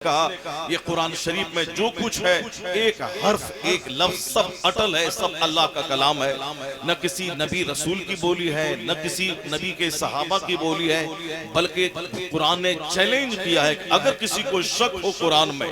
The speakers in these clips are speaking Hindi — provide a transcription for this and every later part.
कहा ये कुरान शरीफ में जो कुछ है एक हर्फ एक लफ्ज सब अटल है, सब अल्लाह का कलाम है। न किसी नबी रसूल की बोली है, न किसी नबी के सहाबा की बोली है, बल्कि कुरान ने चैलेंज किया है कि अगर किसी को शक हो कुरान में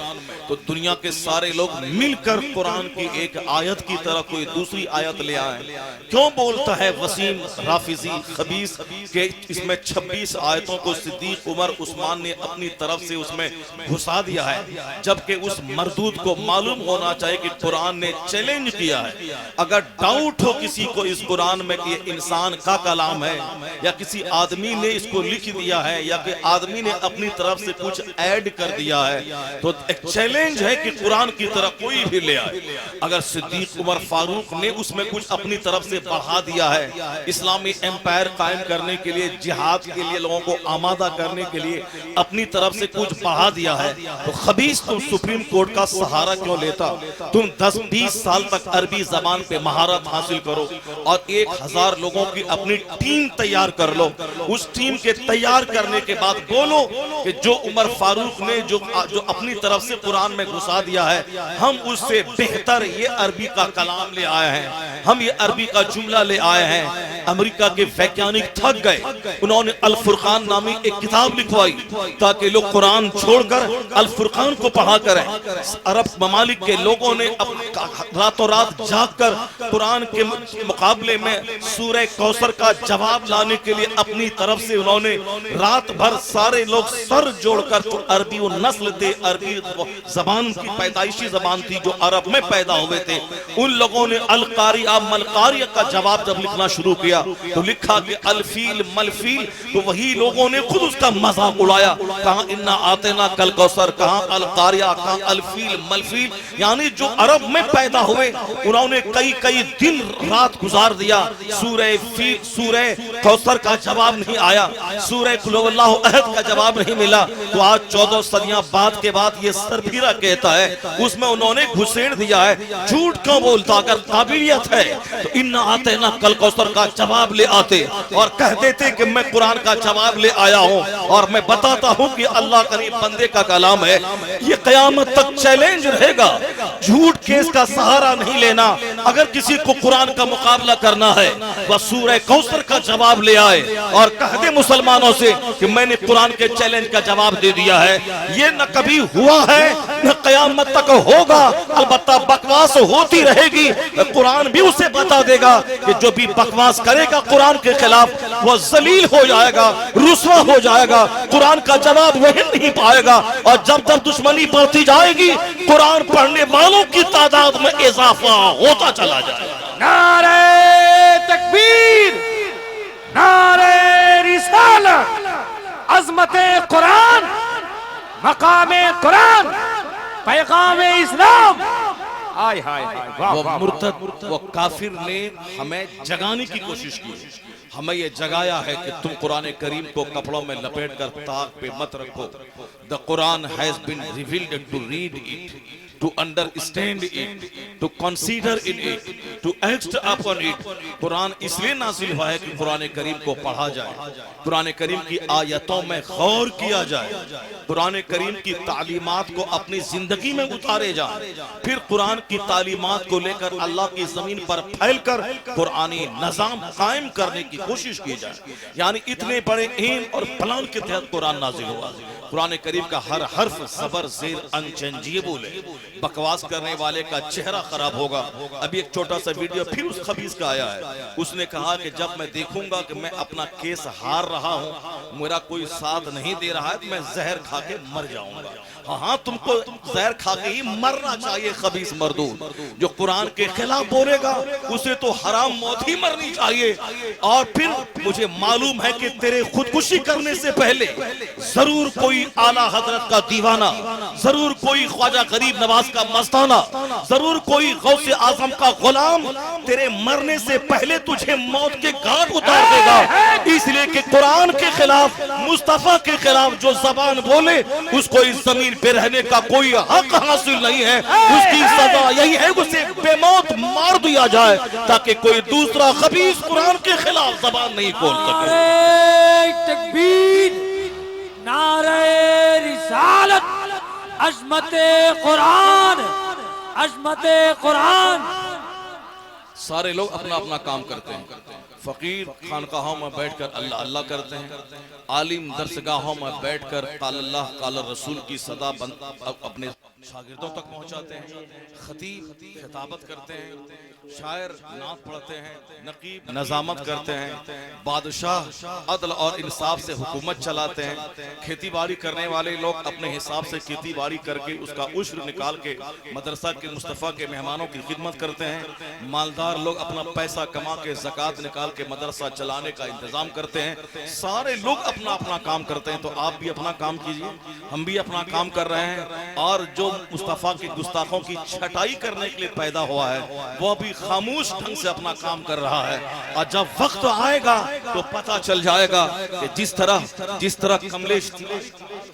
तो दुनिया के सारे लोग मिलकर कुरान की एक आयत की तरह कोई दूसरी आयत ले आए। क्यों बोलता है वसीम राफिजी खबीस के इसमें 26 आयतों को सिद्दीक उमर उस्मान ने अपनी तरफ से उसमें घुसा दिया है, जबकि उस मरदूद को मालूम होना चाहिए कि कुरान ने चैलेंज किया है। अगर डाउट हो किसी को इस कुरान में कि ये इंसान का कलाम है या किसी आदमी ने इसको लिख दिया है या कि आदमी ने अपनी तरफ से कुछ ऐड कर दिया है, तो एक चैलेंज है कि कुरान की तरह कोई भी ले आए। अगर सिद्दीक उमर फारूक ने उसमें कुछ अपनी तरफ से बढ़ा दिया है, इस्लामी एम्पायर कायम करने के लिए, जिहाद के लिए लोगों को आमादा करने के लिए अपनी तरफ से कुछ बढ़ा दिया है, तो खबीस तुम सुप्रीम कोर्ट का सहारा क्यों लेता? तुम 10-20 साल तक अरबी जबान पे महारत हासिल करो और 1000 लोगों की अपनी टीम तैयार कर लो। उस टीम के तैयार करने के बाद बोलो कि जो उमर फारूक ने जो अपनी तरफ से कुरान में घुसा दिया है, हम उससे बेहतर ये अरबी का कलाम ले आए हैं, हम ये अरबी का जुमला ले आए हैं। अमेरिका के वैज्ञानिक थक गए, उन्होंने अल फुरकान नामी एक किताब लिखवाई ताकि लोग कुरान छोड़कर अल फुरकान को पढ़ा करें। अरब ममालिक के लोगों ने रातों रात जागकर कुरान के मुकाबले में सूरह कौसर का जवाब लाने के लिए अपनी तरफ से उन्होंने रात भर सारे लोग सर जोड़कर, जो अरबी वो नस्ल थे, अरबी जबान की पैदाइशी जबान थी जो अरब में पैदा हुए थे, उन लोगों ने अल कारिया मल कारिया का जवाब जब लिखना शुरू किया तो लिखा कि अल्फील मलफील, तो वही लोगों ने खुद उसका मजाक उड़ाया, कहां इन्ना आते ना कल कौसर, कहां अल कारिया, कहां अल्फील मलफील। यानी जो अरब में पैदा हुए उन्होंने कई दिन रात गुजार दिया, सूरह कौसर का जवाब नहीं आया, सूरह कुल हुवल्लाहु अहद का जवाब नहीं मिला। तो आज 14 सदियां बाद के बाद ये सरफिरा कहता है उसमें उन्होंने घुसेड़ दिया है। झूठ क्यों बोलता? अगर काबिलियत है तो इन्ना आते ना कल कौसर का जवाब ले आते और कह देते कि मैं कुरान का जवाब ले आया हूं और मैं बताता हूं कि अल्लाह करीम बंदे का कलाम है। ये कयामत तक चैलेंज रहेगा। झूठ केस का सहारा नहीं लेना। अगर किसी को कुरान का मुकाबला करना है वह सूरह कौसर का जवाब ले आए और कह दे मुसलमानों से कि मैंने कुरान के चैलेंज का जवाब दे दिया है। ये न कभी हुआ है न कयामत तक होगा, अलबत्ता बकवास होती रहेगी। कुरान भी उसे बता देगा कि जो भी बकवास करेगा कुरान के खिलाफ वह जलील हो जाएगा, रुसवा हो जाएगा, कुरान का जवाब वही नहीं पाएगा। और जब जब दुश्मनी बढ़ती जाएगी कुरान पढ़ने वालों की तादाद में इजाफा होता चला जाएगा। नारे तकबीर, नारे रिसालत, अज़मते कुरान, मकामे कुरान, पैगामे इस्लाम। हाय हाय हाय, वो मुर्तद वो काफिर ने हमें जगाने की कोशिश की, हमें ये जगाया है कि तुम कुरान करीम को कपड़ों में लपेट कर ताक पे मत रखो। The Quran has been revealed to read it, to understand it, to consider in it, to act upon it। Quran इसलिए नाज़िल हुआ है कि कुरान करीम को पढ़ा जाए, कुरान करीम की आयतों में गौर किया जाए, कुरान करीम की तालीमात को अपनी जिंदगी में उतारे जाए, फिर कुरान की तालीमात को लेकर अल्लाह की जमीन पर फैलकर कुरानी निजाम कायम करने की कोशिश की जाए। यानी इतने बड़े एम और प्लान के तहत कुरान नाज़िल हुआ। कुरान करीम का हर हर्फ ज़बर ज़ेर अनचेंजेबल है। बकवास करने वाले का चेहरा खराब होगा। अभी एक छोटा सा वीडियो फिर उस खबीस का आया है, उसने कहा कि जब मैं देखूंगा कि मैं अपना केस हार रहा हूं, मेरा कोई साथ नहीं दे रहा है, तो मैं जहर खा के मर जाऊंगा। हाँ, तुमको जहर खा के ही मरना चाहिए। खबीस मर्दूद जो कुरान के खिलाफ बोलेगा उसे तो हराम मौत ही मरनी चाहिए। और फिर मुझे मालूम है कि तेरे खुदकुशी करने से पहले जरूर कोई आला हजरत का दीवाना, जरूर कोई ख्वाजा गरीब नवाज का मस्ताना, जरूर कोई गौसे आजम का गुलाम तेरे मरने से पहले तुझे मौत के घाट उतार देगा। इसलिए कि कुरान के खिलाफ, मुस्तफा के खिलाफ जो जबान बोले उसको इस जमीन पे रहने का कोई हक हासिल नहीं है। उसकी सजा यही है उसे बेमौत मार दिया जाए ताकि कोई दूसरा खबीस कुरान के खिलाफ जबान नहीं खोल सके। नारे तकबीर, नारे रिसालत, अजमत कुरान, अजमत कुरान। सारे लोग अपना अपना काम करते हैं। फकीर खानकाहों में बैठकर अल्लाह अल्लाह करते हैं, आलिम दरसगाहों में बैठकर काल अल्लाह काल रसूल की सदा अपने शागिर्दों तक पहुंचाते हैं, खतीब खिताबत करते हैं, शायर नात पढ़ते हैं, नकीब नजामत करते हैं, बादशाह अदल और इंसाफ से हुकूमत चलाते हैं, खेती बाड़ी करने वाले लोग अपने हिसाब से खेती बाड़ी करके उसका उश्र निकाल के मदरसा के मुस्तफ़ा के मेहमानों की खिदमत करते हैं, मालदार लोग अपना पैसा कमा के ज़कात निकाल के मदरसा चलाने का इंतजाम करते हैं। सारे लोग अपना अपना काम करते हैं। तो आप भी अपना काम कीजिए, हम भी अपना काम कर रहे हैं, और जो मुस्तफ़ा के गुस्ताखों की छटाई करने के लिए पैदा हुआ है वो भी खामोश ढंग से अपना काम कर रहा है। और जब वक्त आएगा तो पता चल जाएगा कि जिस तरह कमलेश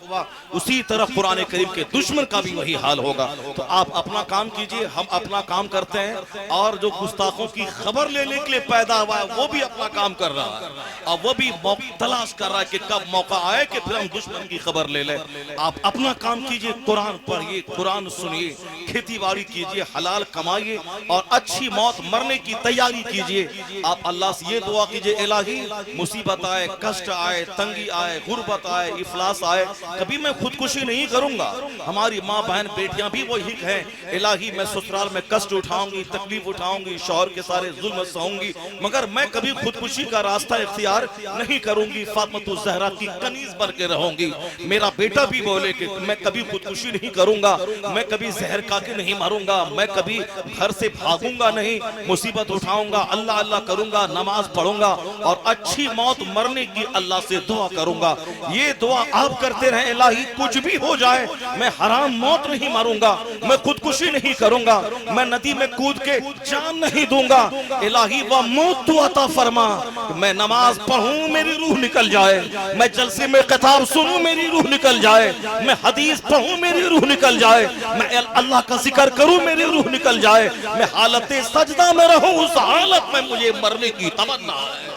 हुआ उसी तरह कुरान करीम के दुश्मन का भी वही हाल होगा। तो आप अपना काम कीजिए, हम अपना काम करते हैं, और जो गुस्ताखों की खबर लेने के लिए पैदा हुआ है वो भी अपना काम कर रहा है, और वो भी तलाश कर रहा है कि कब मौका आए कि फिर हम दुश्मन की खबर ले लें। आप अपना काम कीजिए, कुरान पढ़िए, कुरान सुनिए, खेती बाड़ी कीजिए, हलाल कमाइए, और अच्छी मौत मरने की तैयारी कीजिए। आप अल्लाह से ये दुआ कीजिए, इलाही मुसीबत आए, कष्ट आए, तंगी आए, गुर्बत आए, इफलास आए, कभी मैं खुदकुशी नहीं करूंगा। हमारी माँ बहन बेटियां भी वही हैं, इलाही मैं ससुराल में कष्ट उठाऊंगी, तकलीफ उठाऊंगी, शौहर के सारे जुल्म सहूंगी, मगर मैं कभी खुदकुशी का रास्ता इख्तियार नहीं करूंगी। फातिमा ज़हरा की कनीज बन के रहूंगी। मेरा बेटा भी बोले कि मैं कभी खुदकुशी नहीं करूंगा, मैं कभी जहर खा के नहीं मारूंगा, मैं कभी घर से भागूंगा नहीं, मुसीबत उठाऊंगा, अल्लाह अल्लाह करूंगा, नमाज पढ़ूंगा, और अच्छी मौत मरने की अल्लाह से दुआ करूंगा। ये दुआ आप करते रहे, इलाही कुछ भी हो जाए मैं हराम मौत नहीं मारूंगा, मैं खुदकुशी नहीं करूंगा, मैं नदी में कूद के जान नहीं दूंगा। इलाही वह मौत तू अता फरमा, मैं नमाज पढ़ूं मेरी रूह निकल जाए, मैं जलसे में किताब सुनूं मेरी रूह निकल जाए, मैं हदीस पढ़ूं मेरी रूह निकल जाए, मैं अल्लाह का जिक्र करूं मेरी रूह निकल जाए, मैं हालत सजदा में रहूं उस हालत में मुझे मरने की तमन्ना है।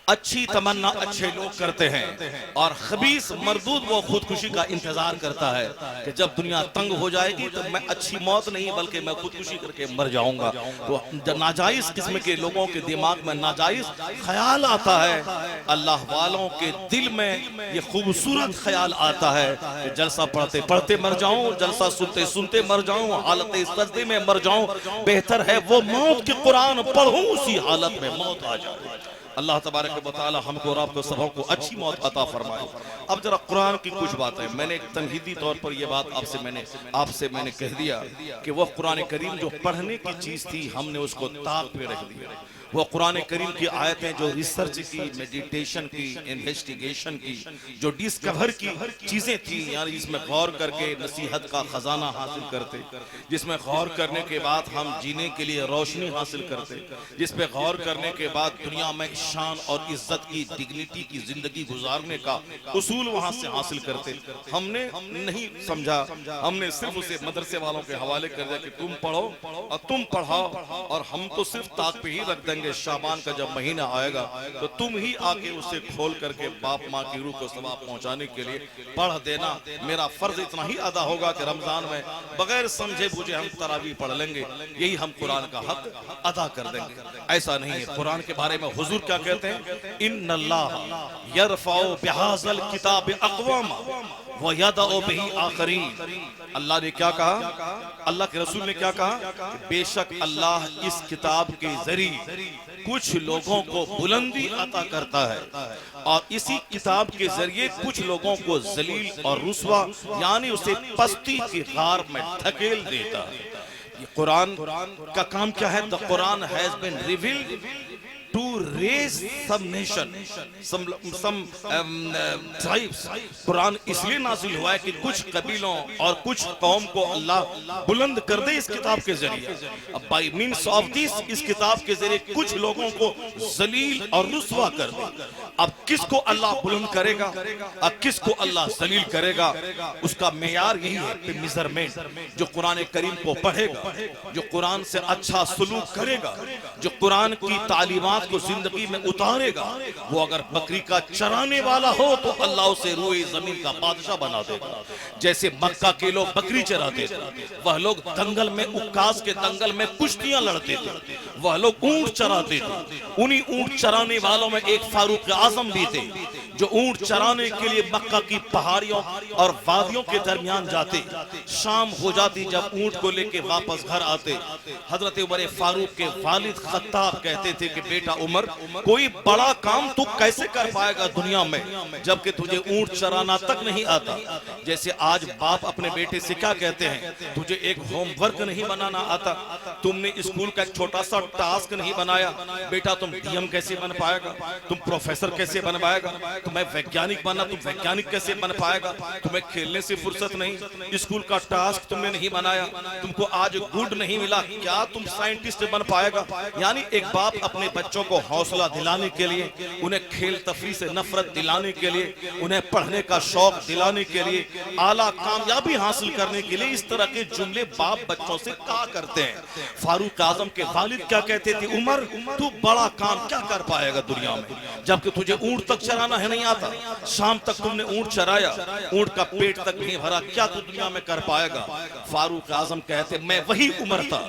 अच्छी तमन्ना अच्छे लोग करते हैं, और खबीस मरदूद वो खुदकुशी का इंतजार करता है कि जब दुनिया तंग हो जाएगी तो मैं अच्छी मौत नहीं बल्कि मैं खुदकुशी करके मर जाऊंगा। तो नाजायज किस्म के लोगों के दिमाग में नाजायज ख्याल आता है, अल्लाह वालों के दिल में ये खूबसूरत ख्याल आता है कि जलसा पढ़ते पढ़ते मर जाऊं, जलसा सुनते सुनते मर जाऊं, हालत सजदे में मर जाऊं, बेहतर है वो मौत के कुरान पढ़ूं उसी हालत में मौत आ जाए। अल्लाह तबारक व तआला हमको और आपको सबों को अच्छी मौत अता फरमाए। अब जरा कुरान की कुछ बातें, मैंने एक तनहीदी तौर पर यह बात आपसे मैंने कह दिया कि वह कुरान करीम जो पढ़ने की चीज़ थी हमने उसको ताक पे रख दिया। वो कुरान करीम की आयतें जो रिसर्च की, मेडिटेशन की, इन्वेस्टिगेशन की, जो डिस्कवर की चीज़ें थी, यानी इसमें गौर करके नसीहत का ख़जाना हासिल करते, जिसमें गौर करने के बाद हम जीने के लिए रोशनी हासिल करते, जिस पे गौर करने के बाद दुनिया में शान और इज्जत की, डिग्निटी की ज़िंदगी गुजारने का उसूल वहाँ से हासिल करते। हमने नहीं समझा, हमने सिर्फ उसे मदरसे वालों के हवाले कर दिया कि तुम पढ़ो और तुम पढ़ाओ, और हम तो सिर्फ ताक पे ही रख देंगे। शाबान का जब महीना आएगा तो तुम ही आके उसे खोल करके बाप माँ की रूह को सवाब पहुंचाने के लिए पढ़ देना। मेरा फर्ज इतना ही अदा होगा कि रमजान में बगैर समझे बूझे हम तरावी पढ़ लेंगे, यही हम कुरान का हक अदा कर देंगे। ऐसा नहीं है। कुरान के बारे में हुजूर क्या कहते हैं, इन्नल्लाह यरफाउ बिहाज़ल किताब अक़वाम व यदअु बिही आखरीन। अल्लाह ने क्या कहा, अल्लाह के रसूल ने क्या कहा, बेशक अल्लाह इस किताब के जरिए कुछ लोगों को बुलंदी अता करता है और इसी किताब के जरिए कुछ लोगों को जलील और रुस्वा यानी उसे पस्ती की गार में धकेल देता है। ये कुरान का काम क्या है? The Quran has been revealed to raise some nation, some tribes। कुरान इसलिए नाजिल हुआ है कि कुछ कबीलों और कुछ कौम को अल्लाह बुलंद कर दे इस किताब के जरिए। अब बाय मीन्स ऑफ दिस, इस किताब के जरिए कुछ लोगों को जलील और रुस्वा कर दे। अब किसको अल्लाह बुलंद करेगा और किसको अल्लाह जलील करेगा, उसका मेयार यही है, मेजरमेंट। जो कुरान करीम को पढ़ेगा, जो कुरान से अच्छा सलूक करेगा, जो कुरान की तालीमात को जिंदगी जिंदगी में उतारेगा, वो अगर बकरी का चराने वाला हो तो अल्लाह उसे रूए जमीन का बादशाह बना देगा। जैसे मक्का के लोग बकरी चराते थे, वह लोग दंगल में, उक्कास के दंगल में कुश्तियां लड़ते थे, वह लोग ऊंट चराते थे। उन्हीं ऊंट चराने वालों में एक फारूक आजम भी थे, जो ऊंट चराने के लिए मक्का की पहाड़ियों और वादियों के दरमियान जाते। शाम हो जाती, जब ऊंट को लेके वापस घर आते, हजरत उमर फारूक के वालिद खत्ताब कहते थे कि बेटा उमर, कोई बड़ा काम तू कैसे कर पाएगा दुनिया में, जबकि तुझे ऊंट चराना तक नहीं आता। जैसे आज बाप अपने बेटे से क्या कहते हैं, तुझे एक होमवर्क नहीं बनाना आता, तुमने स्कूल का एक छोटा सा टास्क नहीं बनाया, बेटा तुम डीएम कैसे बन पाएगा, तुम प्रोफेसर कैसे बन पाएगा, तुम्हें वैज्ञानिक बनना, तुम वैज्ञानिक कैसे बन पाएगा, तुम्हें खेलने से फुर्सत नहीं, स्कूल का टास्क तुमने नहीं बनाया, तुमको आज गुड नहीं मिला, क्या तुम साइंटिस्ट बन पाएगा। यानी एक बाप अपने बच्चों को हौसला दिलाने के लिए, उन्हें खेल तफरी से नफरत दिलाने के लिए, उन्हें पढ़ने का शौक दिलाने के लिए, आला कामयाबी हासिल करने के लिए इस तरह के जुमले बाप बच्चों से कहा करते हैं। फारूक आजम के वालिद क्या कहते थे, उमर तू बड़ा काम क्या कर पाएगा दुनिया में, जबकि तुझे ऊंट तक चराना है नहीं आता, शाम तक तुमने ऊंट चराया, ऊंट का पेट तक नहीं भरा, क्या तू दुनिया में कर पाएगा। फारूक आजम कहते, मैं वही उमर था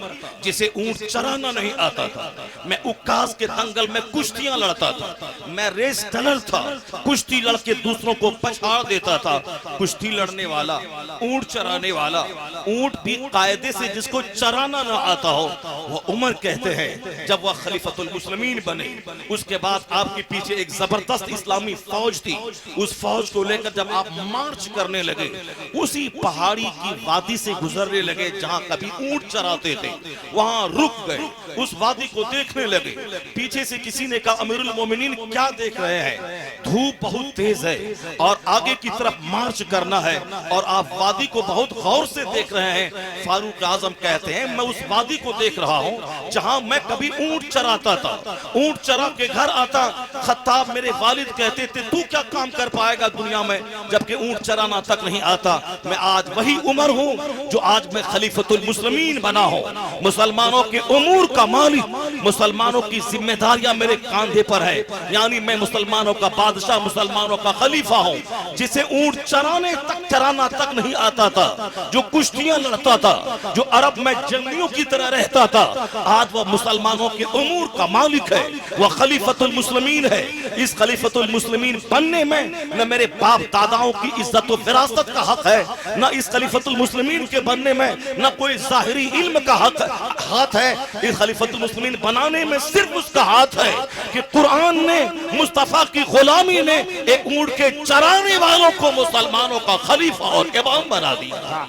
जिसे ऊंट चराना नहीं आता था, मैं उक्कास के दंगल में कुश्तियां लड़ता था, मैं रेस टनल था, कुश्ती लड़के दूसरों को पछाड़ देता था। कुश्ती लड़ने वाला, ऊंट चराने वाला, ऊंट भी कायदे से जिसको चराना ना आता हो, वह उमर कहते हैं जब वह खलीफतुल मुस्लिमीन बने, उसके बाद आपके पीछे एक जबरदस्त इस्लामी फौज थी, उस फौज को लेकर जब आप मार्च करने लगे, उसी पहाड़ी की वादी से गुजरने लगे जहां कभी ऊंट चराते थे, वहां रुक गए, उस वादी को देखने लगे। पीछे से किसी ने कहा, अमीरुल मोमिनीन क्या देख रहे हैं, धूप बहुत तेज है और आगे की तरफ मार्च करना है और आप वादी को बहुत गौर से देख रहे हैं। फारूक आजम कहते हैं, मैं उस वादी को देख रहा हूं जहां मैं कभी ऊंट चराता था, ऊंट चरा के घर आता। खत्ताब मेरे वालिद कहते थे, तू क्या काम कर पाएगा दुनिया में, जबकि ऊंट चराना तक नहीं आता। मैं आज वही उमर हूं जो आज मैं खलीफतुल मुस्लिमीन बना हूं, मुसलमानों के उमूर का मालिक, मुसलमानों की जिम्मेदारियां मेरे कांधे पर है, यानी मैं मुसलमानों का बादशाह, मुसलमानों का खलीफा हूं। जिसे ऊंट चराना तक नहीं आता था, जो कुश्तियां लड़ता था, जो अरब में जंगलियों की तरह रहता था, आज वह मुसलमानों के उमूर का मालिक है, वह खलीफतुल मुस्लिमीन है। इस खलीफतुल मुस्लिमीन बनने में न मेरे बाप दादाओं की इज्जत और विरासत का हक है, न इस खलीफतुल मुस्लिमीन के बनने में न कोई जाहिरी इल्म का हाथ है। इस खलीफतुल मुस्लिमीन बनाने में सिर्फ उसका हाथ है कि कुरान ने, मुस्तफा की गुलामी ने एक ऊंट के चराने वालों को मुसलमानों का खलीफा और इमाम बना दिया।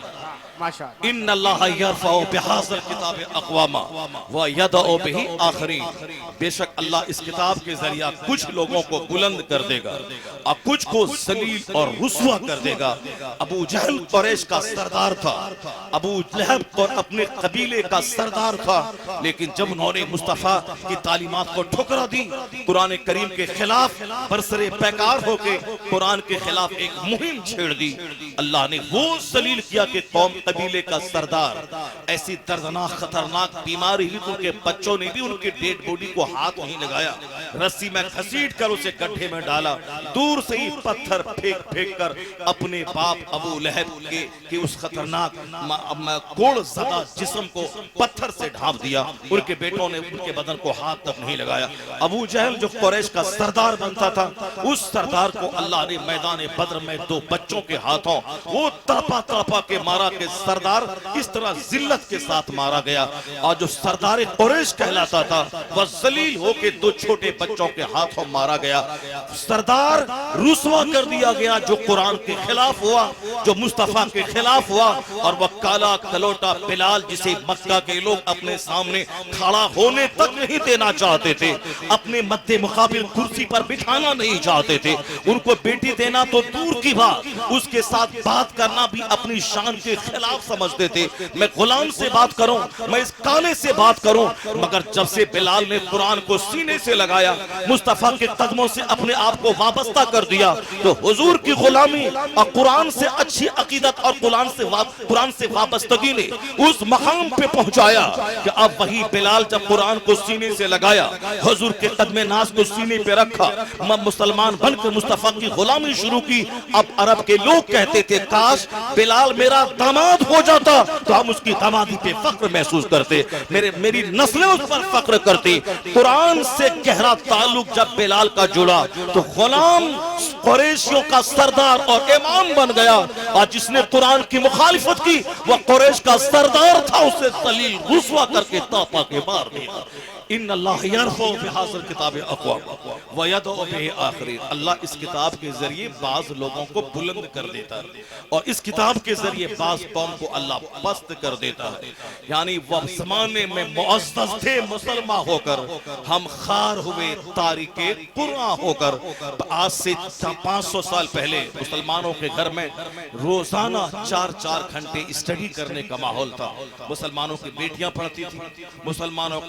इन्नल्लाह यरफउ बिहाज़ल किताब अक़वामा व यदउ बिही आखरीन। बेशक अल्लाह इस किताब के जरिए कुछ लोगों को बुलंद कर देगा और कुछ को जलील और रुस्वा कर देगा। अबू जहल कुरैश का सरदार था, अबू लहब और अपने कबीले का सरदार था, लेकिन जब उन्होंने मुस्तफा की तालीमात को ठुकरा दी, कुरान करीम के खिलाफ बरसरे पैकार होके कुरान के खिलाफ एक मुहिम छेड़ दी, अल्लाह ने वो जलील किया कि कौम कबीले का सरदार, ऐसी दर्दनाक खतरनाक बीमारी हुई, उनके बच्चों ने भी उनके डेड बॉडी को हाथ नहीं लगाया, रस्सी में घसीट कर उसे गड्ढे में डाला, दूर से ही पत्थर फेंक फेंक कर अपने बाप अबू लहब के उस खतरनाक कोड़ ज़दा जिस्म को पत्थर से ढांप दिया। उनके बेटों ने उनके बदन को हाथ तक नहीं लगाया। अबू जहल जो कुरैश का सरदार बनता था, उस सरदार को अल्लाह ने मैदान बद्र में दो बच्चों के हाथों वो तड़पा तड़पा के मारा कि सरदार इस तरह जिल्लत के साथ मारा गया। और जो सरदार कुरैश कहलाता था वह जलील होके दो छोटे बच्चों के हाथों मारा गया। सरदार रुस्वा कर दिया गया जो कुरान के खिलाफ हुआ, जो मुस्तफा के खिलाफ हुआ। और वह काला कलोटा बिलाल जिसे मक्का के लोग अपने सामने खड़ा होने तक नहीं देना चाहते थे, अपने मद्दे मुकाबिल कुर्सी पर बिठाना नहीं चाहते थे, उनको बेटी देना तो दूर की बात, उसके साथ बात करना भी अपनी शान के खिलाफ समझते थे। मैं गुलाम से बात करूं, मैं इस काले से बात करूं, मगर जब से बिलाल ने कुरान को सीने से लगाया, मुस्तफा के कदमों से अपने आप को वाबस्ता कर दिया, तो हुजूर की गुलामी और कुरान से अच्छी अकीदत और कुरान से वाबस्तगी ने उस मकाम पे पहुंचाया कि अब वही बिलाल जब कुरान को सीने से लगाया, हुजूर के कदमे नाज को सीने पे रखा, मुसलमान बनकर मुस्तफा की गुलामी शुरू की। अब अरब के लोग कहते थे काश बिलाल मेरा दामाद हो जाता तो हम उसकी दामादी पे फख्र महसूस करते, मेरी नस्लें उस पर फख्र करती। कुरान से गहरा ताल्लुक जब बिलाल का जुड़ा तो गुलाम कुरैशियों का सरदार और इमाम बन गया, और जिसने कुरान की मुखालिफत की वह कुरैश का सरदार था, उसे दलील रुस्वा करके तापा के मार दिया। इन्नल्लाह यरफ़उ बिहाज़िल किताबि अक़वाम व यदउ बिही आख़रीन। अल्लाह इस किताब के जरिए बाज लोगों को बुलंद कर देता है और इस किताब के जरिए बाज कौम को अल्लाह पस्त कर देता है। यानी वह ज़माने में मुअज़्ज़ज़ थे मुसलमान होकर, हम खार हुए तारिके कुरान होकर। आज से 500 साल पहले मुसलमानों के घर में रोजाना 4-4 घंटे स्टडी करने का माहौल था। मुसलमानों की बेटियां पढ़ती थी, मुसलमानों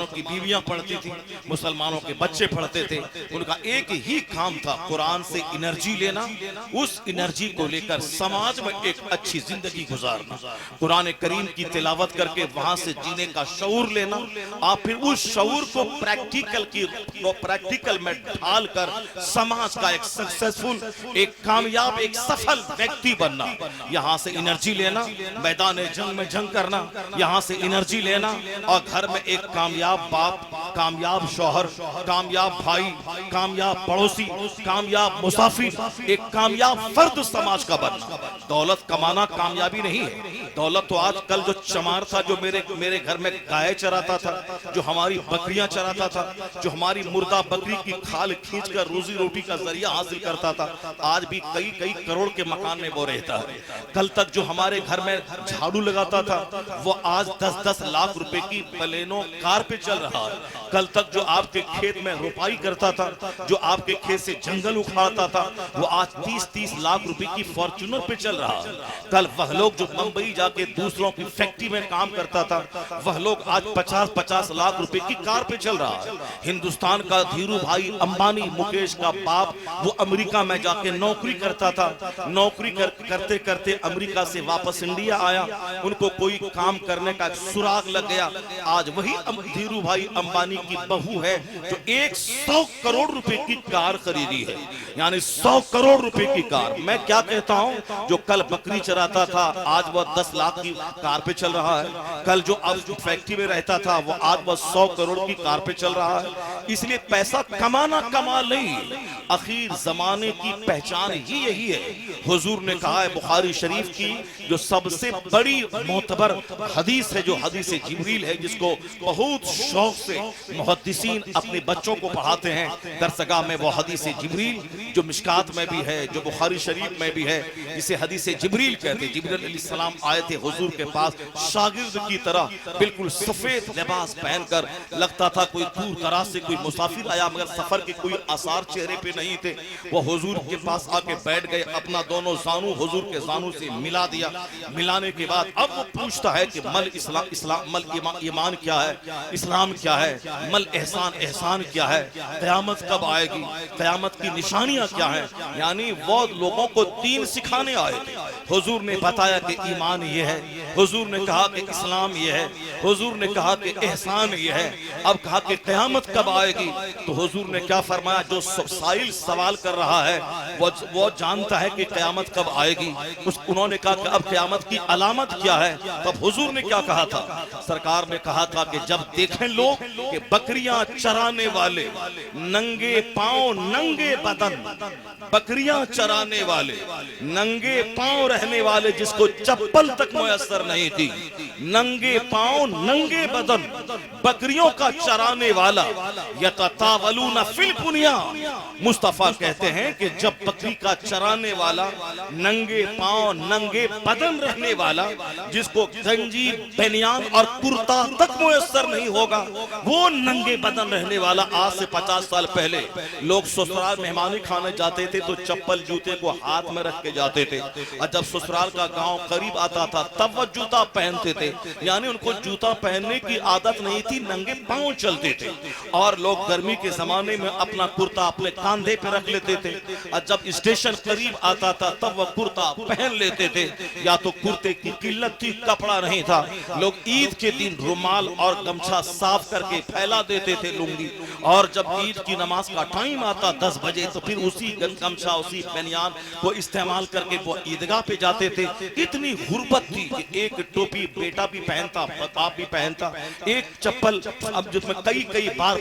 की बीवियां पढ़ती थी, मुसलमानों के बच्चे पढ़ते थे। उनका एक ही काम था कुरान से एनर्जी लेना, उस एनर्जी को लेकर समाज में एक अच्छी जिंदगी गुजारना, कुरान करीम की तिलावत करके वहां से जीने का शऊर लेना, और फिर उस शऊर को प्रैक्टिकल में ढाल कर समाज का एक सक्सेसफुल, एक कामयाब, एक सफल व्यक्ति बनना। यहाँ से एनर्जी लेना, मैदान जंग में जंग करना, यहाँ से एनर्जी लेना, और घर में एक कामयाब बाप, कामयाब शौहर, कामयाब भाई, कामयाब पड़ोसी, कामयाब मुसाफिर, एक कामयाब फर्द समाज का बनना। दौलत कमाना कामयाबी नहीं है। दौलत तो आजकल जो चमार था, जो मेरे घर में गाय चराता था, जो हमारी बकरियां चराता था, जो हमारी मुर्दा बकरी की खाल खींचकर रोजी रोटी का जरिया हासिल करता था, आज भी कई करोड़ के मकान में वो रहता है। कल तक जो हमारे घर में झाड़ू लगाता था वो आज 10-10 लाख रुपए की बलेनो कार पे चल रहा है। कल तक जो आपके खेत में रुपाई करता था, जो आपके खेत से जंगल उखाड़ता था, वो आज 30-30 लाख रुपए की फॉर्च्यूनर पे चल रहा है। कल वह लोग जो मुंबई जाके दूसरों की फैक्ट्री में काम करता था, वह लोग आज 50-50 लाख रुपए की कार पे चल रहा है। हिंदुस्तान का धीरू भाई अंबानी, मुकेश का बाप, वो अमेरिका में जाके नौकरी करता था। नौकरी करते करते अमेरिका से वापस इंडिया आया, उनको कोई काम करने का सुराग लग गया। आज वही धीरू भाई अंबानी की बहू है जो 100 करोड़ रुपए की कार खरीदी है, यानी 100 करोड़ रुपए की कार। मैं क्या कहता हूं, जो कल बकरी चराता था आज वह 10 लाख की कार पे चल रहा है। कल जो अब फैक्ट्री में रहता था वो आज वह 100 करोड़ की कार पे चल रहा है। इसलिए पैसा कमाना कमाल नहीं, आखिर जमाने की पहचान ही यही है। हुजूर ने कहा है बुखारी शरीफ की जो सबसे बड़ी मोतबर हदीस है, जो हदीस जिब्रील है, जिसको बहुत शौक से मुहद्दिसीन अपने बच्चों को पढ़ाते हैं दरसगाह में। वो हदीस जिब्रील जो मिशकात में भी है, जो बुखारी शरीफ में भी है, जिसे हदीस जिब्रील कहते हैं। जिब्रील अलैहिस्सलाम आए थे हुजूर के पास शागिर्द की तरह, बिल्कुल सफेद लिबास पहनकर, लगता था कोई दूर दराज से कोई मुसाफिर आया, मगर सफर के कोई आसार चेहरे पे नहीं थे। वो हुजूर के पास आके बैठ गए, अपना दोनों जानू हुजूर के जानू से मिला दिया। मिलाने के बाद अब वो पूछता है कि मल ईमान क्या है, इस्लाम क्या है, मल एहसान क्या है, क़यामत कब आएगी, क़यामत की निशानियां क्या हैं। यानी वो लोगों को दीन सिखाने आए थे। हुजूर ने बताया कि ईमान ये है, हुजूर ने कहा कि इस्लाम ये है, हुजूर ने कहा कि एहसान ये है। अब कहा कि क़यामत कब आएगी, तो हुजूर ने क्या फरमाया, जो साइल सवाल कर रहा है वो जानता है कि क़यामत कब आएगी। उन्होंने कहा कि अब क़यामत की अलामत क्या है, तब हुजूर ने क्या कहा था, सरकार ने कहा था कि जब देखें लोग कि बकरियां चराने वाले नंगे पांव नंगे बदन, बकरियां चराने वाले नंगे पांव रहने वाले, जिसको चप्पल तक मुयस्सर नहीं थी, नंगे पांव नंगे बदन, बकरियों का चराने वाला, यततावलूना फिल बुनिया। मुस्तफा कहते हैं कि जब बकरी का चराने वाला नंगे पांव नंगे बदन रहने वाला, जिसको गंजी बनियान और कुर्ता तक मुयस्सर नहीं होगा, वो नंगे बदन रहने वाला। आज से 50 साल पहले लोग ससुराल मेहमानी खाने जाते थे तो चप्पल जूते को हाथ में रख के जाते थे, और जब ससुराल का गांव करीब आता था तब वह जूता पहनते थे, यानी उनको जूता पहनने की आदत नहीं थी, नंगे पांव चलते थे। और लोग गर्मी के जमाने में अपना कुर्ता अपने कंधे पे रख लेते थे, और जब स्टेशन करीब आता था तब वह कुर्ता पहन लेते थे। या तो कुर्ते की किल्लत थी, कपड़ा नहीं था, लोग ईद के दिन रुमाल और गमछा साफ करके फैला देते थे लुंगी, और जब ईद की नमाज का टाइम आता 10 बजे तो फिर उसी गमछा उसी बनियान को इस्तेमाल करके वो ईदगाह पे जाते थे। इतनी गुर्बत थी कि एक टोपी बेटा भी पहनता, बाप भी पहनता, एक चप्पल अब जिसमें कई बार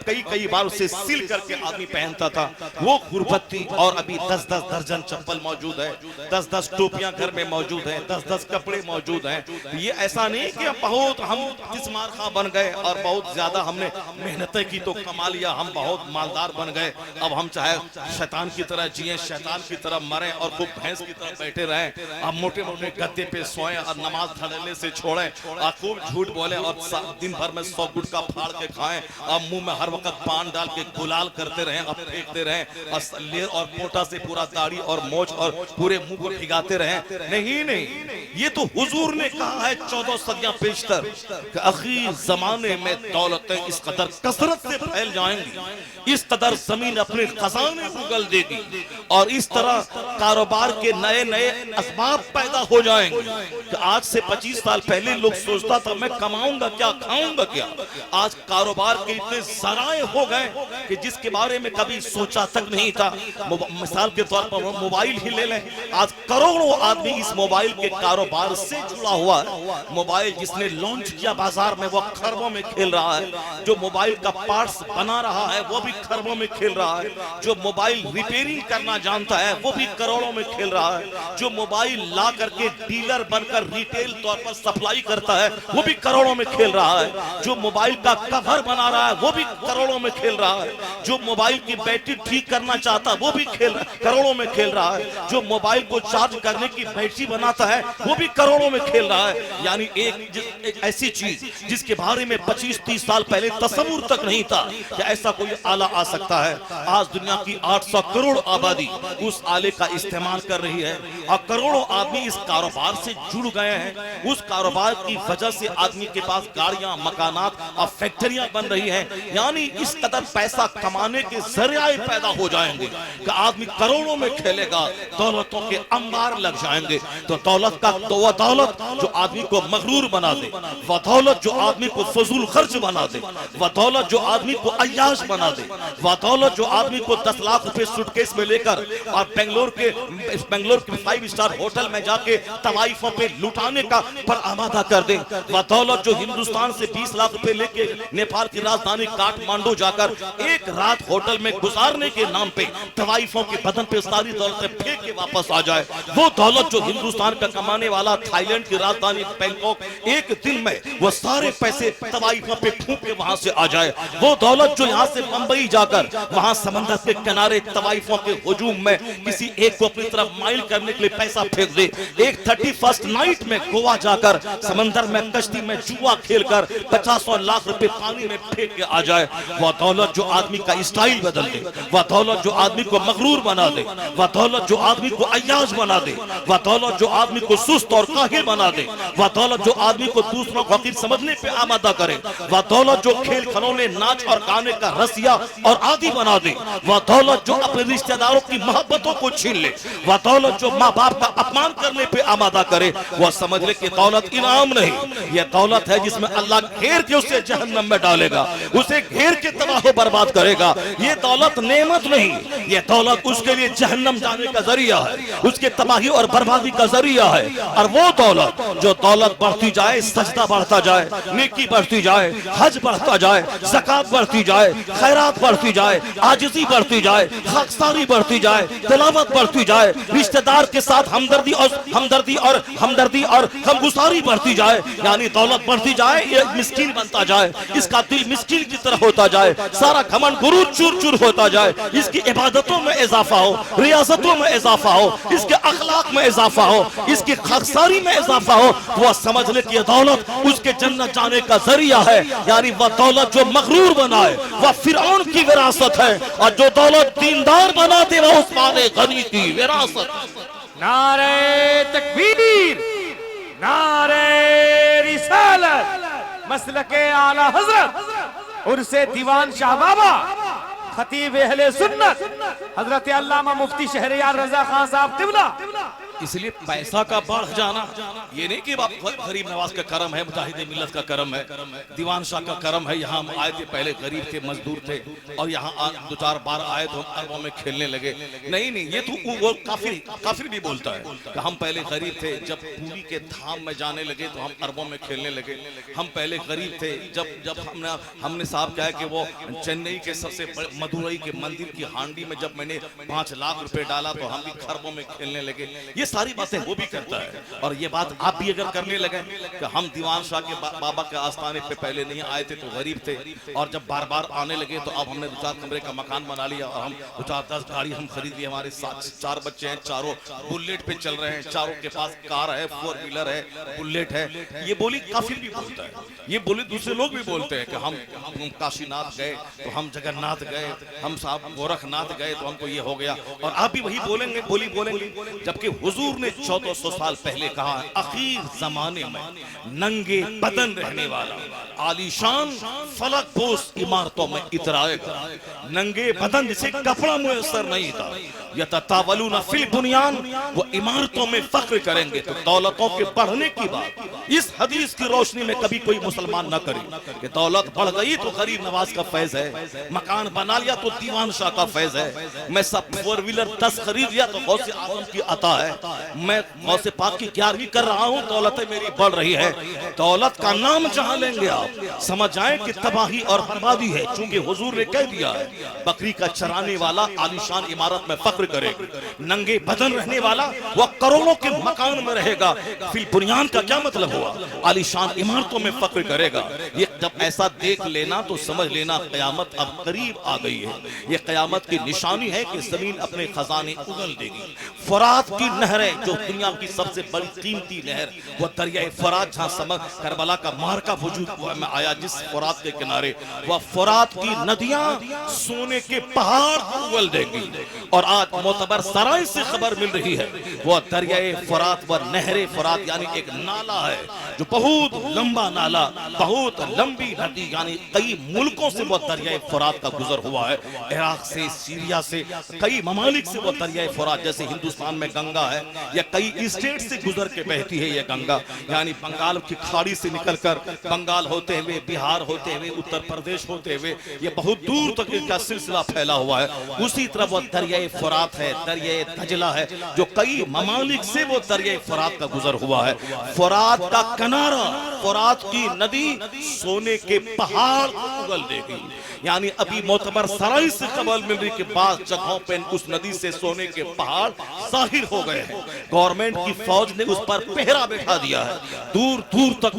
कई बार उसे सिल करके आदमी पहनता था, वो गुर्बत थी। और अभी 10-10 दर्जन चप्पल मौजूद है, 10-10 टोपियां घर में मौजूद है, 10-10 कपड़े मौजूद हैं। ये ऐसा नहीं कि बहुत हम तिस्मार खा बन गए और बहुत ज्यादा हमने मेहनतें की तो कमा लिया, हम बहुत मालदार बन गए, अब हम चाहे शैतान की तरह जिए, शैतान की तरह मरें और खूब भैंस की तरह बैठे रहें, अब मोटे मोटे गद्दे पे सोएं और नमाज धड़ल्ले से छोड़ें और खूब झूठ बोलें और दिन भर में 100 गुटखा फाड़ के खाएं और मुंह में हर वक्त पान डाल के गुलाल करते रहें, अब फेंकते रहें और लेर और पोटा से पूरा दाढ़ी और मोछ और पूरे मुंह को भिगाते रहें। नहीं, ये तो हुजूर ने कहा है 14 सदियां पेशतर कि आखिर जमाने में दौलतें इस कदर कसरत से फैल जाएंगी, इस कदर जमीन अपने खजाने उगल देगी और इस तरह कारोबार के नए नए असबाब पैदा हो जाएंगे कि आज से 25 साल पहले लोग सोचता था मैं कमाऊंगा क्या, खाऊंगा क्या, आज कारोबार के इतने जराए हो गए कि जिसके बारे में कभी सोचा तक नहीं था। मिसाल के तौर पर मोबाइल ही ले लें, आज करोड़ों आदमी इस मोबाइल के कारोबार से जुड़ा हुआ है। मोबाइल जिसने लॉन्च किया बाजार में वो खरबों में खेल रहा है, जो मोबाइल का पार्ट्स बना रहा है वो भी खरबों में खेल रहा है, जो मोबाइल रिपेयरिंग करना जानता है वो भी करोड़ों में खेल रहा है, जो मोबाइल ला करके डीलर बनकर रिटेल तौर पर सप्लाई करता है वो भी करोड़ों में खेल रहा है, जो मोबाइल का कवर बना रहा है वो भी करोड़ों में खेल रहा है, जो मोबाइल की बैटरी ठीक करना चाहता है वो भी करोड़ों में खेल रहा है, जो मोबाइल को चार्ज करने की बैटरी बनाता है वो भी करोड़ों में खेल रहा है। यानी एक ऐसी चीज जिसके बारे में 25-30 साल पहले तस्वुर तक नहीं था कि ऐसा कोई आला आ सकता है, आज दुनिया की 800 करोड़ आबादी उस आले का इस्तेमाल कर रही है और करोड़ों आदमी इस कारोबार से जुड़ गए हैं। उस कारोबार की वजह से आदमी के पास गाड़ियां, मकानात और फैक्ट्रियां बन रही हैं, यानी इस कदर पैसा कमाने के जरिए पैदा हो जाएंगे कि आदमी करोड़ों में खेलेगा, दौलतों के अंबार लग जाएंगे। तो दौलत का तो वह दौलत जो आदमी को मगरूर बना दे, वह दौलत जो आदमी को फजूल खर्च बना दे, वह दौलत जो आदमी को अय्याश बना दे, वह दौलत जो आदमी को 10 लाख रुपए सूटकेस में लेकर और बेंगलोर के 5 स्टार होटल में जाके तवाइफों पे लुटाने का पर आमादा कर दे, वह दौलत जो हिंदुस्तान से 20 लाख रुपए लेके नेपाल की राजधानी काठमांडू जाकर एक रात होटल में गुजारने के नाम पे तवाइफों के बदन पे सारी दौलतें फेंक के वापस आ जाए, वो दौलत जो हिंदुस्तान का कमाने वाला थाईलैंड की राजधानी बैंकॉक एक दिन में वो सारे पैसे तवाइफों पे फूंक के वहां से आ जाए, वो दौलत जो यहाँ से मुंबई जाकर वहां समंदर के किनारे तवाइफों के हुजूम में किसी एक को अपनी तरफ माइल करने के लिए पैसा फेंक दे, एक 31st नाइट में गोवा जाकर समंदर में कश्ती में जुआ खेलकर 50 लाख रुपए पानी में फेंक के आ जाए, वह दौलत जो आदमी का स्टाइल बदल दे, वह दौलत जो आदमी को मगरूर बना दे, वह दौलत जो आदमी को अय्याश बना दे, वह दौलत जो आदमी को सुस्त और काहिल बना दे, वह दौलत जो आदमी को दूसरों को हकीर समझने पे आमादा करे, वह दौलत जो खेल खिलौने, नाच और गाने का रसिया और आदि बना दे, वह दौलत जो अपने रिश्तेदारों की मोहब्बतों को छीन ले, वह दौलत जो माँ बाप का अपमान करने पे आमादा करे, वह समझ ले कि दौलत इनाम नहीं, यह दौलत है जिसमें अल्लाह घेर के उसे जहन्नम में डालेगा, उसे घेर के तबाह बर्बाद करेगा। ये दौलत नेमत नहीं, यह दौलत उसके लिए जहन्नम जाने का जरिया है, उसके तबाही और बर्बादी का जरिया है। और वो दौलत जो दौलत बढ़ती जाए, सजदा बढ़ता जाए, नेकी बढ़ती जाए, हज बढ़ता जाए, ज़कात बढ़ती जाए, खैरात बढ़ती जाए, आजिज़ी बढ़ती जाए, खाकसारी बढ़ती जाए, तिलावत बढ़ती जाए, रिश्तेदार के साथ हमदर्दी और हमगुसारी बढ़ती जाए, यानी दौलत बढ़ती जाए, ये मिस्कीन बनता जाए, इसका दिल मिस्कीन की तरह होता जाए, सारा घमंड गुरूर चूर चूर होता जाए, इसकी इबादतों में इजाफा हो, रियासतों में इजाफा हो, इसके अखलाक में इजाफा हो, इसकी खाकसारी में इजाफा हो, वह समझ ले कि दौलत उसके जन्नत जाने का जरिया है। यानी वह दौलत जो मगरूर बनाए वह फिरौन की विरासत है, और जो दौलत दीनदार बना दे वह उस्मान गनी की विरासत। नारे तकबीर, नारे रिसालत, मसलके आला हजरत उर्से दीवान शाह बाबा खतीब अहले सुन्नत हजरत अल्लामा मुफ्ती शहरयार रजा खान साहब तिबला। इसलिए पैसा का बढ़ जाना ये नहीं कि गरीब नवाज का करम है, मुजाहिद मिल्लत का करम है, दीवान शाह का करम है। यहाँ हम आए थे, पहले गरीब थे, मजदूर थे, और यहाँ दो चार बार आए तो हम अरबों में खेलने लगे। नहीं नहीं, ये तो वो काफिर भी बोलता है कि हम पहले गरीब थे, जब पूरी के धाम में जाने लगे तो हम अरबों में खेलने लगे। हम पहले गरीब थे, जब हमने साहब क्या है कि वो चेन्नई के सबसे मदुरई के मंदिर की हांडी में जब मैंने 5 लाख रुपए डाला तो हम भी खरबों में खेलने लगे। ये सारी बातें वो भी करता है, और ये बात आप भी अगर करने लगे कि हम दीवान शाह के बाबा के आस्थाने पे पहले नहीं आए थे तो गरीब थे, और जब बार बार आने लगे तो अब हमने 2-4 कमरे का मकान बना लिया, और हम 2-4-10 गाड़ी हम खरीद ली। हमारे 4 बच्चे हैं, चारों बुलेट पे चल रहे हैं, चारों के पास कार है, 4 व्हीलर है, बुलेट है। ये बोली काफिर भी बोलता है, ये बोली दूसरे लोग भी बोलते हैं कि हम काशीनाथ गए तो हम जगन्नाथ गए, हम साहब गोरखनाथ गए तो हमको ये हो गया। और आप भी वही बोलेंगे, बोलेंगे, जबकि हुजूर ने 1400 साल पहले कहा, आखिर जमाने में नंगे बदन रहने वाला आलीशान फलक पोस इमारतों में इतराएगा। नंगे बदन जिसे कपड़ा मुयस्सर नहीं था, यततावलूना फिल बुनियान, वो इमारतों में फख्र करेंगे। तो दौलतों के बढ़ने की बात इस हदीस की रोशनी में कभी कोई मुसलमान न करे कि दौलत बढ़ गई तो गरीब नवाज का फैज है, मकान बना लिया तो दीवान शाह का फैज है, मैं सब 4 व्हीलर 10 खरीद लिया तो गौसे आजम की अता है, मैं गौसे पाक की 11वीं कर रहा हूं, दौलतें मेरी बढ़ रही है। दौलत का नाम जहां लेंगे आप समझ जाएं कि तबाही और बर्बादी है, चूंकि हुजूर ने कह दिया है बकरी का चराने वाला आलीशान इमारत में फख्र करेगा, नंगे बदन रहने वाला वह करोड़ों के मकान में रहेगा। फिल बुनियान का क्या मतलब हुआ? आलीशान इमारतों में फख्र करेगा। ये जब ऐसा देख लेना तो समझ लेना कयामत अब करीब आ गई है। ये कयामत की निशानी है कि जमीन अपने खजाने उगल देगी। फरात की नहरें, जो दुनिया की सबसे बड़ी कीमती नहर, वो दरिया फरात, जहां समझ करबला का मार्का वजूद में आया, जिस फरात के किनारे, वह फरात की नदियां सोने के पहाड़ उगल देंगी। और आज मोतबर सराय से खबर मिल रही है, वह दरिया फरात व नहरे फरात यानी एक नाला है, जो बहुत लंबा नाला, बहुत लंबी नदी, यानी कई मुल्कों से वह दरिया फरात का गुजर हुआ है। इराक से, सीरिया से, कई ममालिक से वह दरिया फरात, जैसे हिंदुस्तान में गंगा है, या कई स्टेट से गुजर के बहती है ये गंगा, यानी बंगाल की खाड़ी से निकलकर बंगाल होते हुए, बिहार होते हुए, उत्तर प्रदेश होते हुए, ये बहुत दूर तक इसका सिलसिला फैला हुआ है। उसी तरह वो दरिया फरात है, दरिया दजला है, जो कई ममालिक से वो दरिया फरात का गुजर हुआ है। फरात का किनारा, फरात की नदी सोने के पहाड़ उगल देगी। यानी अभी मोतबर सराय से खबर मिल रही कि बाद जगहों पे उस नदी से सोने के पहाड़ जाहिर हो गए हैं। गवर्नमेंट की फौज ने उस पर पहरा बैठा दिया है, दूर दूर तक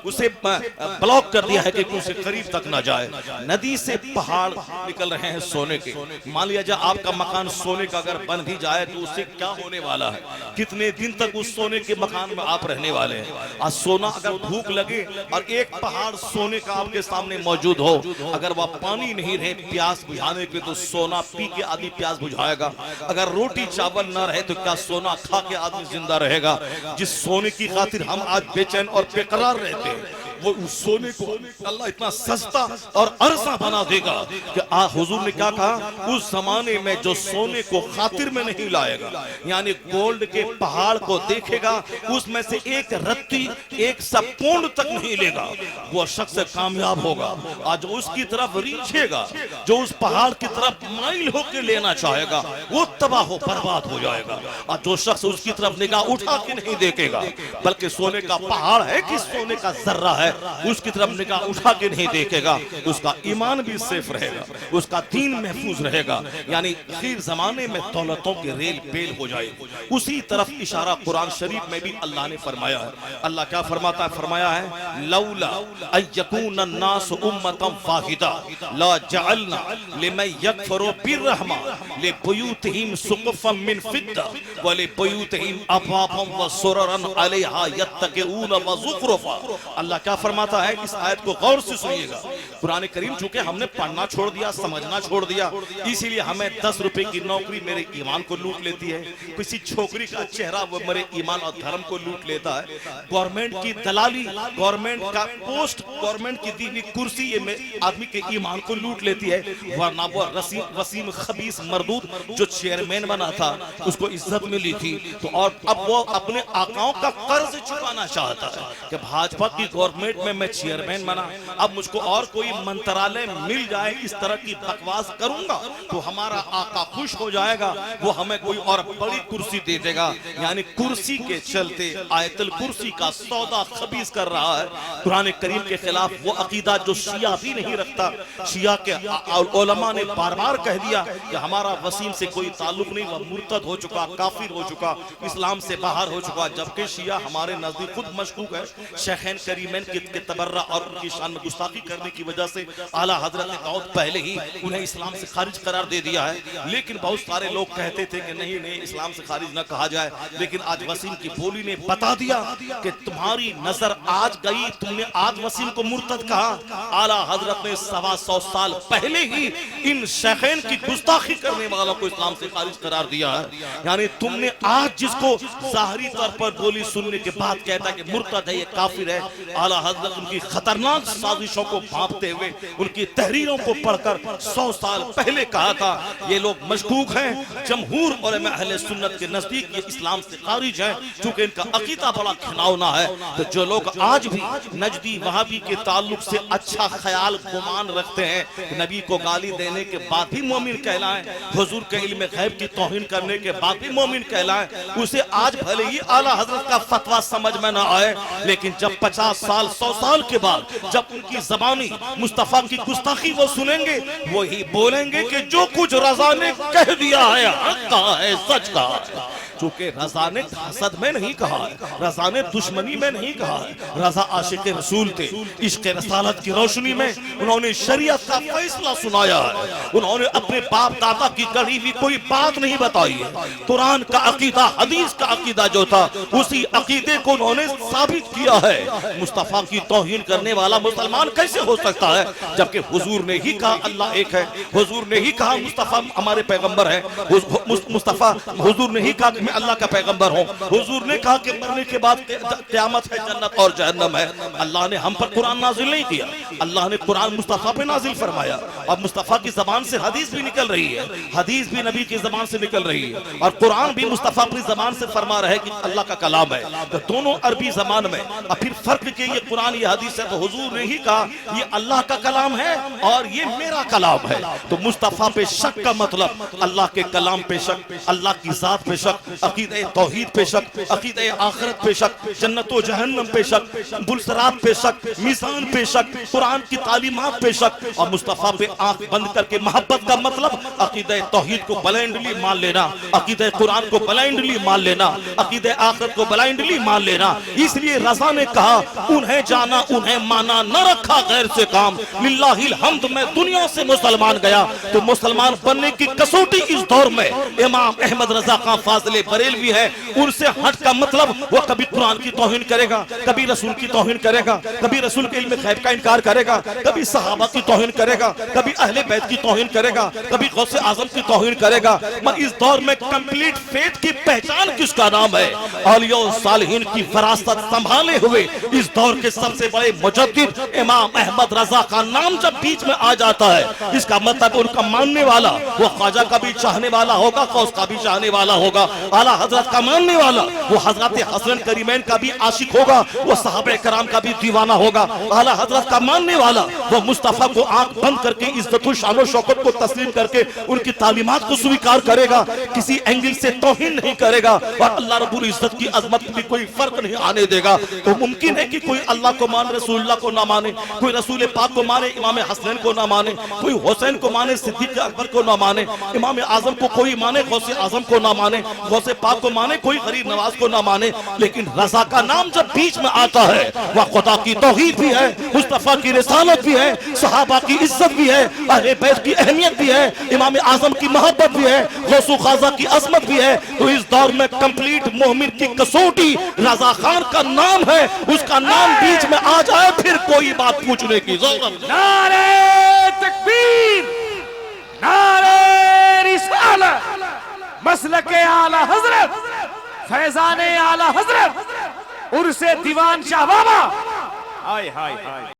उसे ब्लॉक कर दिया है कि उसे करीब तक ना जाए। नदी से पहाड़ निकल रहे हैं सोने के। मान लिया जाए आपका मकान सोने का अगर बन भी जाए तो उससे क्या होने वाला है? कितने दिन तक उस सोने के मकान में आप रहने वाले हैं? आज सोना अगर भूख लगे और एक पहाड़ सोने का आपके सामने मौजूद हो, अगर वह पानी नहीं रहे प्यास बुझाने के, तो सोना पी के आदमी प्यास बुझाएगा। अगर रोटी चावल न रहे तो क्या सोना खा के आदमी जिंदा रहेगा? जिस सोने की खातिर हम आज बेचैन और बेकरार रहते हैं, वो उस सोने को अल्लाह इतना सस्ता और अरसा बना देगा कि हुजूर ने क्या कहा, उस जमाने में जो सोने को खातिर में नहीं लाएगा, यानी गोल्ड के पहाड़ को देखेगा, उसमें से एक रत्ती, एक सपूर्ण तक नहीं लेगा, वो शख्स कामयाब होगा। आज उसकी तरफ रीछेगा, जो उस पहाड़ की तरफ माइल होकर लेना चाहेगा, वो तबाह हो बर्बाद हो जाएगा। और जो शख्स उसकी तरफ निगाह उठा के नहीं देखेगा, बल्कि सोने का पहाड़ है कि सोने का जर्रा है, उसकी तरफ निगाह उठा के नहीं देखेगा, उसका ईमान भी सेफ रहेगा, उसका दीन महफूज रहेगा। यानी आखिर जमाने में दौलतों की रेल बेल हो जाएगी। उसी तरफ इशारा कुरान शरीफ में भी अल्लाह ने फरमाया है। अल्लाह क्या फरमाता है? फरमाया है, लौला अयकून अन्नास उम्मतन वाहिदा ला जअलना लिमन यकफरु बिर्रहमा लिबुयूतिहिम सुक़फन मिन फिद्दा व लिबुयूतिहिम अबाबन व सुररन अलैहा यत्तक़ून व ज़ुख़रुफ़ा। अल्लाह क्या क्या फरमाता है, इस आयत को गौर से सुनिएगा। कुरान करीम चूंकि हमने पढ़ना छोड़ दिया, समझना छोड़ दिया, इसीलिए हमें 10 रुपए की नौकरी मेरे ईमान को लूट लेती है, किसी छोकरी का चेहरा वो मेरे ईमान और धर्म को लूट लेता है, गवर्नमेंट की दलाली, गवर्नमेंट का पोस्ट, गवर्नमेंट की दी हुई कुर्सी ये आदमी के ईमान को लूट लेती है। वरना वो वसीम खबीस मरदूद जो चेयरमैन बना था उसको इज्जत मिली थी, तो और अब वो अपने आकाओं का कर्ज चुकाना चाहता है कि भाजपा की गवर्नमेंट में मैं चेयरमैन बना, अब मुझको और कोई मंत्रालय मिल जाए, इस तरह की बकवास करूंगा तो हमारा आका खुश हो जाएगा, वो हमें कोई और बड़ी कुर्सी दे देगा। यानी कुर्सी के चलते आयतुल कुर्सी का सौदा खबीस कर रहा है कुरान करीम के खिलाफ। वो अकीदा जो शिया भी नहीं रखता, शिया के उलमा ने बार बार कह दिया कि हमारा वसीम से कोई ताल्लुक नहीं, वह मुर्तद हो चुका, काफिर हो चुका, इस्लाम से बाहर हो चुका, जबकि शिया हमारे नजदीक खुद मशकूक है। शेखैन करीमैन के तबर्रा और उनकी शान में गुस्ताखी करने की वजह से आला हजरत ने बहुत पहले ही उन्हें इस्लाम से खारिज करार दे दिया है। लेकिन बहुत सारे लोग कहते थे कि नहीं नहीं इस्लाम से खारिज न कहा जाए, लेकिन आज वसीम की बोली ने बता दिया कि तुम्हारी नजर आज गई, तुमने आज वसीम को मुर्तद कहा। आला हजरत ने 125 साल पहले ही इन शेखैन की गुस्ताखी करने वालों को इस्लाम से खारिज करार दिया है। यानी तुमने आज जिसको जाहिरी तौर पर बोली सुनने के बाद कहता है कि मुर्तद है, ये काफिर है, आला हजरत उनकी खतरनाक साजिशों को भांपते हुए उनकी तहरीरों को पढ़कर 100 साल पहले कहा था ये लोग मशकूक हैं। जमहूर उलमा अहले सुन्नत के नजदीक ये इस्लाम से खारिज है, चूंकि इनका अकीदा बड़ा घिनौना है। तो जो लोग आज भी नजदी वहाबी के ताल्लुक से अच्छा ख्याल गुमान रखते हैं, नबी को गाली देने के बाद भी मोमिन कहलाएं, हुजूर के इल्म गैब की तौहीन करने के बाद भी मोमिन कहलाएं, उसे आज भले ही आला हजरत का फतवा समझ में ना आए, लेकिन जब 50 साल 100 साल के बाद जब उनकी जबानी मुस्तफा की गुस्ताखी वो सुनेंगे, वो ही बोलेंगे कि जो कुछ रजा ने कह दिया है हक कहा है, सच कहा है। चूंकि रजा ने हसद में नहीं कहा है, रजा ने दुश्मनी में नहीं कहा है, रजा आशिक रसूल थे, इश्क रसालत की रोशनी में उन्होंने शरीयत का फैसला सुनाया है, उन्होंने अपने बाप दादा की कही हुई कोई बात नहीं बताई है। कुरान का अकीदा, हदीस का अकीदा जो था उसी अकीदे को उन्होंने साबित किया है। मुस्तफा की तौहीन करने वाला मुसलमान कैसे हो सकता है, जबकि हुजूर ने ही कहा अल्लाह एक है, हुजूर ने ही कहा मुस्तफा हमारे पैगंबर है, मुस्तफा हुजूर ने ही कहा मैं अल्लाह का पैगंबर हूँ, हुजूर ने कहा कि मरने के बाद क़यामत है, जन्नत और जहन्नम है। अल्लाह ने हम पर कुरान नाजिल नहीं किया, अल्लाह ने कुरान मुस्तफा पे नाजिल फरमाया। अब मुस्तफा की जबान से हदीस भी निकल रही है, हदीस भी नबी की जबान से निकल रही है, और कुरान भी मुस्तफा अपनी जबान से फरमा रहा है कि अल्लाह का कलाम है। तो दोनों अरबी जबान में, अब फिर फर्क के ये कुरान ये हदीस है, तो हुजूर ने ही कहा ये अल्लाह का कलाम है और ये मेरा कलाम है। तो मुस्तफा पे शक का मतलब अल्लाह के कलाम पे शक, अल्लाह की जात पे शक, अकीदे तौहीद पे शक, अकीदे आखिरत पे शक, जन्नत व जहन्नम पे शक, बुलसरात पे शक, मीज़ान पे शक, कुरान की तालीमात पे शक, और मुस्तफा पे आंख बंद करके मोहब्बत का मतलब अकीदे तौहीद को ब्लाइंडली मान लेना, अकीदे कुरान को ब्लाइंडली मान लेना, अकीदे आखिरत को ब्लाइंडली मान लेना। इसलिए रज़ा ने कहा उन्हें जाना उन्हें माना, न रखा गैर से काम, लिल्लाहिल हम्द, मैं दुनिया से मुसलमान गया। तो मुसलमान बनने की कसौटी इस दौर में इमाम अहमद रजा खां फाज़िले बरेलवी है, उनसे हट का मतलब वो कभी कुरान की तौहीन करेगा, कभी रसूल की तौहीन करेगा, कभी रसूल के इल्म गैब का इनकार करेगा, कभी सहाबा की तौहीन करेगा, कभी अहले बैत की तौहीन करेगा, कभी गौसे आजम की तौहीन करेगा। मगर इस दौर में कंप्लीट फेथ की पहचान किसका नाम है? औलिया और सालिहीन की फरासत संभाले हुए इस दौर के सबसे बड़े मुजद्दिद इमाम अहमद रजा का नाम जब बीच में आ जाता है, इसका मतलब उनका मानने वाला वो ख्वाजा का भी चाहने वाला होगा, गौस का भी चाहने वाला होगा, आला हजरत का मानने वाला वो हजरत हसन करीमैन का भी आशिक होगा, वो सहाबे कराम का भी दीवाना होगा, आला हजरत का मानने वाला वो मुस्तफा को आंख बंद करके इज्जत शान और शौकत को तस्लीम करके उनकी तालीमात को स्वीकार करेगा, किसी एंगल से तौहीन नहीं करेगा, और अल्लाह रब्बुल इज्जत की अजमत में कोई फर्क नहीं आने देगा। तो मुमकिन है कि कोई अल्लाह को माने रसूलुल्लाह को ना माने, कोई रसूल पाक को माने इमाम हसन को ना माने, कोई हुसैन को माने सिद्दीक अकबर को ना माने, इमाम आजम को कोई माने गौसे आजम को ना माने, गौसे गौसे पाक को माने, कोई गरीब नवाज को ना माने, लेकिन रजा का नाम जब बीच में आता है वह खुदा की तौहीद भी है, मुस्तफा की रिसालत भी है, सहाबा की इज्जत भी है, अहले बैत की अहमियत भी है, इमाम आजम की मोहब्बत भी है, गौसु खाजा की अजमत भी है। तो इस दौर में कंप्लीट मोमिन की कसौटी रजा खान का नाम है, उसका नाम बीच में आ जाए फिर कोई बात पूछने की जरूरत नहीं। नारे तकबीर, नारे रिसालत, मसलके आला हजरत, फैजाने आला हजरत, उर्से दीवान शाह बाबा। हाय हाय हाय।